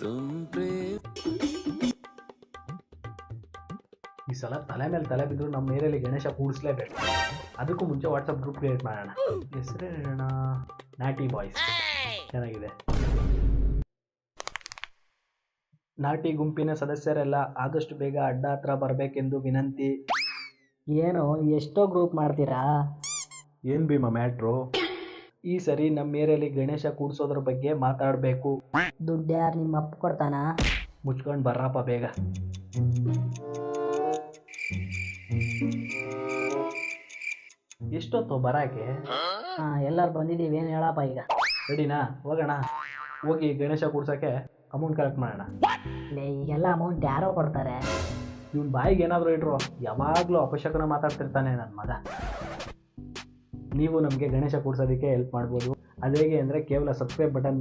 ಈ ಸಲ ತಲೆ ಮೇಲೆ ತಲೆ ಬಿದ್ದು ನಮ್ಮ ಏರಿಯಲ್ಲಿ ಗಣೇಶ ಕೂಡಿಸ್ಲೇಬೇಕು. ಅದಕ್ಕೂ ಮುಂಚೆ ವಾಟ್ಸಪ್ ಗ್ರೂಪ್ ಕ್ರಿಯೇಟ್ ಮಾಡೋಣ. ಹೆಸರೇನೋಣ, ನಾಟಿ ಬಾಯ್ಸ್. ಚೆನ್ನಾಗಿದೆ. ನಾಟಿ ಗುಂಪಿನ ಸದಸ್ಯರೆಲ್ಲ ಆದಷ್ಟು ಬೇಗ ಅಡ್ಡ ಹತ್ರ ಬರಬೇಕೆಂದು ವಿನಂತಿ. ಏನು ಎಷ್ಟೋ ಗ್ರೂಪ್ ಮಾಡ್ತೀರಾ? ಏನು ಭೀಮಾ ಮ್ಯಾಟ್ರು? ಈ ಸರಿ ನಮ್ಮ ಏರಿಯಲ್ಲಿ ಗಣೇಶ ಕೂಡಿಸೋದ್ರ ಬಗ್ಗೆ ಮಾತಾಡಬೇಕು. ದುಡ್ಡು ಯಾರು ನಿಮ್ಮ ಅಪ್ಪ ಕೊಡ್ತಾನ? ಮುಚ್ಕೊಂಡು ಬರ್ರಪ್ಪ ಬೇಗ. ಎಷ್ಟೊತ್ತು ಬರಾಕೆ? ಎಲ್ಲರೂ ಬಂದಿದ್ದೀವಿ, ಏನು ಹೇಳಪ್ಪ ಈಗ? ರೆಡಿನಾ? ಹೋಗೋಣ. ಹೋಗಿ ಗಣೇಶ ಕೂಡ್ಸೋಕ್ಕೆ ಅಮೌಂಟ್ ಕಲೆಕ್ಟ್ ಮಾಡೋಣ. ಈಗೆಲ್ಲ ಅಮೌಂಟ್ ಯಾರೋ ಕೊಡ್ತಾರೆ? ಇವ್ನ ಬಾಯಿಗೆ ಏನಾದರೂ ಇಟ್ರು, ಯಾವಾಗಲೂ ಅಪಶಕನ ಮಾತಾಡ್ತಿರ್ತಾನೆ ನನ್ನ ಮಗ. ನೀವು ನಮಗೆ ಗಣೇಶ ಕೂಡ್ಸೋದಕ್ಕೆ ಹೆಲ್ಪ್ ಮಾಡ್ಬೋದು. ಅದೇಗೆ ಅಂದರೆ ಕೇವಲ ಸಬ್ಸ್ಕ್ರೈಬ್ ಬಟನ್